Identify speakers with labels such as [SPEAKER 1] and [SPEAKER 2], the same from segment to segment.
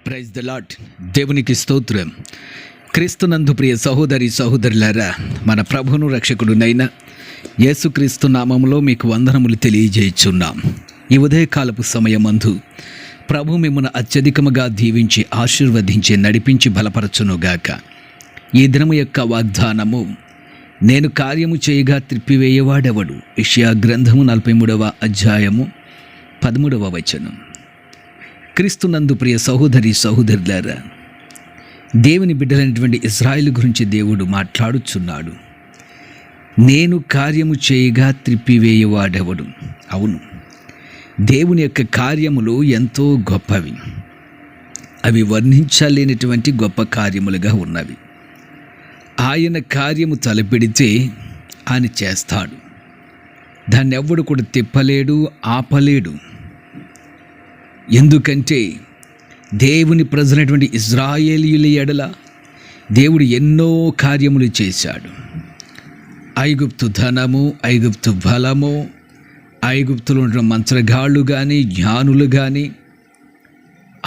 [SPEAKER 1] Praise the lord. దేవునికి స్తోత్రం. క్రీస్తునందు ప్రియ సహోదరి సహోదరులారా, మన ప్రభువును రక్షకుడునైన యేసుక్రీస్తు నామములో మీకు వందనములు తెలియజేయుచున్నాం. ఈ ఉదయకాలపు సమయమందు ప్రభు మిమ్మల్ని అత్యధికముగా దీవించి ఆశీర్వదించి నడిపించి బలపరచునుగాక. ఈ దినము యొక్క వాగ్దానము, నేను కార్యము చేయగా త్రిప్పివేయవాడెవడు. యెషయా గ్రంథము 43వ అధ్యాయము 13వ వచనం. క్రీస్తునందు ప్రియ సహోదరి సహోదరులారా, దేవుని బిడ్డలైనటువంటి ఇశ్రాయేలు గురించి దేవుడు మాట్లాడుచున్నాడు. నేను కార్యము చేయగా త్రిప్పివేయవాడెవడు. అవును, దేవుని యొక్క కార్యములు ఎంతో గొప్పవి. అవి వర్ణించలేనటువంటి గొప్ప కార్యములుగా ఉన్నవి. ఆయన కార్యము తలపెడితే ఆయన చేస్తాడు. దాన్ని ఎవ్వడు కూడా తిప్పలేడు, ఆపలేడు. ఎందుకంటే దేవుని ప్రజలైనటువంటి ఇశ్రాయేలీయుల ఎడల దేవుడు ఎన్నో కార్యములు చేశాడు. ఐగుప్తు ధనము, ఐగుప్తు బలము, ఐగుప్తులో ఉన్న మంత్రగాళ్ళు కానీ జ్ఞానులు కానీ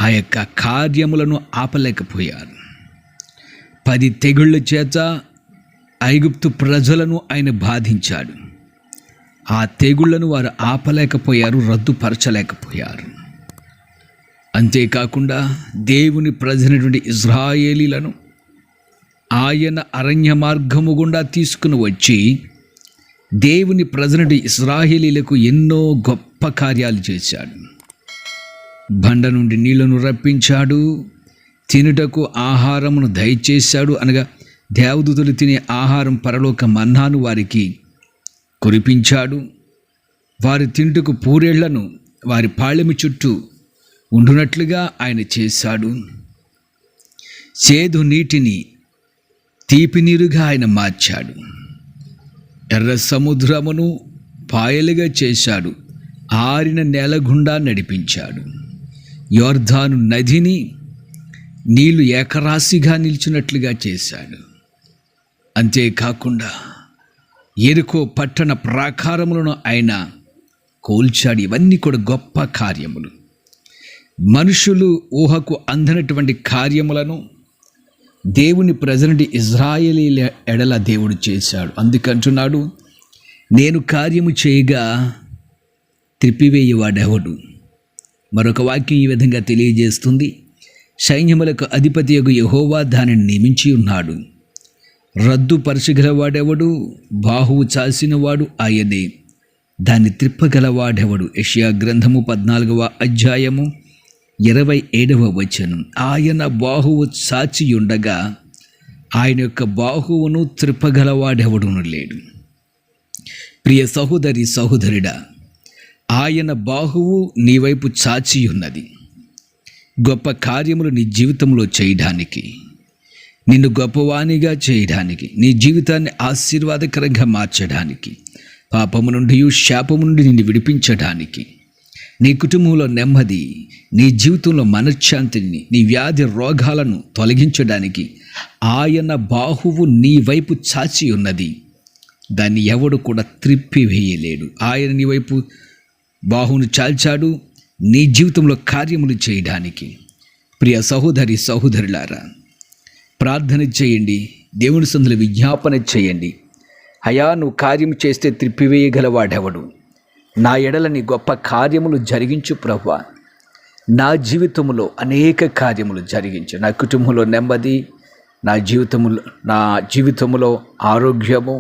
[SPEAKER 1] ఆ యొక్క కార్యములను ఆపలేకపోయారు. 10 తెగుళ్ళ చేత ఐగుప్తు ప్రజలను ఆయన బాధించాడు. ఆ తెగుళ్లను వారు ఆపలేకపోయారు, రద్దుపరచలేకపోయారు. అంతేకాకుండా దేవుని ప్రజలైనటువంటి ఇశ్రాయేలీలను ఆయన అరణ్య మార్గము గుండా తీసుకుని వచ్చి దేవుని ప్రజలైన ఇశ్రాయేలీలకు ఎన్నో గొప్ప కార్యాలు చేశాడు. బండ నుండి నీళ్లను రప్పించాడు, తినుటకు ఆహారమును దయచేశాడు. అనగా దేవదూతలు తినే ఆహారం పరలోక మన్నాను వారికి కురిపించాడు. వారి తింటుకు పూరేళ్లను వారి పాళెము చుట్టూ ఉండునట్లుగా ఆయన చేశాడు. చేదు నీటిని తీపి నీరుగా ఆయన మార్చాడు. ఎర్ర సముద్రమును పాయలుగా చేశాడు. ఆరిన నేల గుండా నడిపించాడు. యోర్దాను నదిని నీళ్లు ఏకరాశిగా నిలిచినట్లుగా చేశాడు. అంతేకాకుండా యెరికో పట్టణ ప్రాకారములను ఆయన కూల్చాడు. ఇవన్నీ కూడా గొప్ప కార్యములు. మనుషులు ఊహకు అందనటువంటి కార్యములను దేవుని ప్రజలని ఇశ్రాయేలీల ఎడల దేవుడు చేశాడు. అందుకంటున్నాడు, నేను కార్యము చేయగా త్రిప్పివేయవాడెవడు. మరొక వాక్యం ఈ విధంగా తెలియజేస్తుంది, సైన్యములకు అధిపతియగు యెహోవా దానిని నియమించి ఉన్నాడు. రద్దుపరచగలవాడెవడు, బాహువు చాసినవాడు ఆయనే, దాన్ని త్రిప్పగలవాడెవడు. యెషయా గ్రంథము 14వ అధ్యాయము 27వ వచనం. ఆయన బాహువు చాచి ఉండగా ఆయన యొక్క బాహువును త్రిప్పగలవాడెవడును లేడు. ప్రియ సహోదరి సహోదరుడా, ఆయన బాహువు నీ వైపు చాచి ఉన్నది. గొప్ప కార్యములు నీ జీవితంలో చేయడానికి, నిన్ను గొప్పవాణిగా చేయడానికి, నీ జీవితాన్ని ఆశీర్వాదకరంగా మార్చడానికి, పాపము నుండి శాపము నుండి నిన్ను విడిపించడానికి, నీ కుటుంబంలో నెమ్మది, నీ జీవితంలో మనశ్శాంతిని, నీ వ్యాధి రోగాలను తొలగించడానికి ఆయన బాహువు నీ వైపు చాచి ఉన్నది. దాన్ని ఎవడు కూడా త్రిప్పివేయలేడు. ఆయన నీ వైపు బాహువును చాల్చాడు నీ జీవితంలో కార్యములు చేయడానికి. ప్రియ సహోదరి సహోదరులారా, ప్రార్థన చేయండి, దేవుని సందులో విజ్ఞాపన చేయండి. అయా, నువ్వు కార్యం చేస్తే త్రిప్పివేయగలవాడెవడు. నా ఎడల నీ గొప్ప కార్యములు జరిగించు ప్రభువా. నా జీవితంలో అనేక కార్యములు జరిగించు. నా కుటుంబంలో నెమ్మది, నా జీవితంలో ఆరోగ్యము,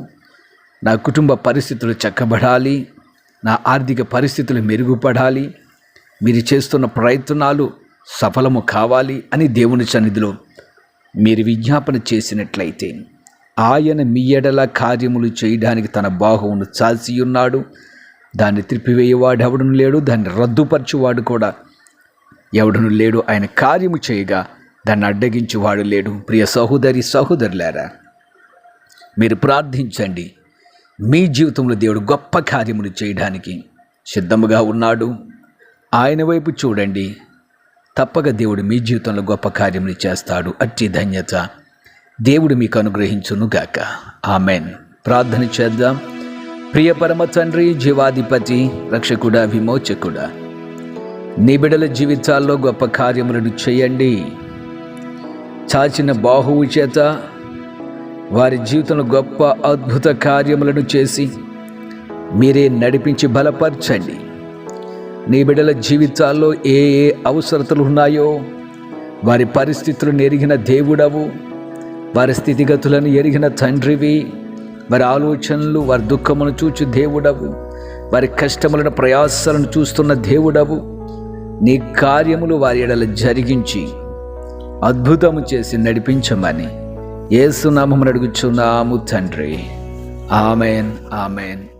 [SPEAKER 1] నా కుటుంబ పరిస్థితులు చక్కబడాలి, నా ఆర్థిక పరిస్థితులు మెరుగుపడాలి, మీరు చేస్తున్న ప్రయత్నాలు సఫలము కావాలి అని దేవుని సన్నిధిలో మీరు విజ్ఞాపన చేసినట్లయితే ఆయన మీ ఎడల కార్యములు చేయడానికి తన బాహువును చాచి ఉన్నాడు. దాన్ని త్రిప్పివేయవాడు ఎవడను లేడు, దాన్ని రద్దుపరచువాడు కూడా ఎవడను లేడు. ఆయన కార్యము చేయగా దాన్ని అడ్డగించువాడు లేడు. ప్రియ సహోదరి సహోదరులారా, మీరు ప్రార్థించండి. మీ జీవితంలో దేవుడు గొప్ప కార్యములు చేయడానికి సిద్ధముగా ఉన్నాడు. ఆయన వైపు చూడండి. తప్పక దేవుడు మీ జీవితంలో గొప్ప కార్యములు చేస్తాడు. అట్టి ధన్యత దేవుడు మీకు అనుగ్రహించునుగాక. ఆమెన్. ప్రార్థన చేద్దాం. ప్రియ పరమ తండ్రి, జీవాధిపతి, రక్షకుడా, విమోచకుడా, నీ బిడ్డల జీవితాల్లో గొప్ప కార్యములను చేయండి. చాచిన బాహువు చేత వారి జీవితంలో గొప్ప అద్భుత కార్యములను చేసి మీరే నడిపించి బలపరచండి. నీ బిడ్డల జీవితాల్లో ఏ ఏ అవసరతలు ఉన్నాయో వారి పరిస్థితులను ఎరిగిన దేవుడవు, వారి స్థితిగతులను ఎరిగిన తండ్రివి, వారి ఆలోచనలు వారి దుఃఖమును చూచి దేవుడవు, వారి కష్టములను ప్రయాసాలను చూస్తున్న దేవుడవు. నీ కార్యములు వారి ఎడల జరిగించి అద్భుతము చేసి నడిపించమని యేసు నామమున అడుగుచున్నాము తండ్రి. Amen, amen.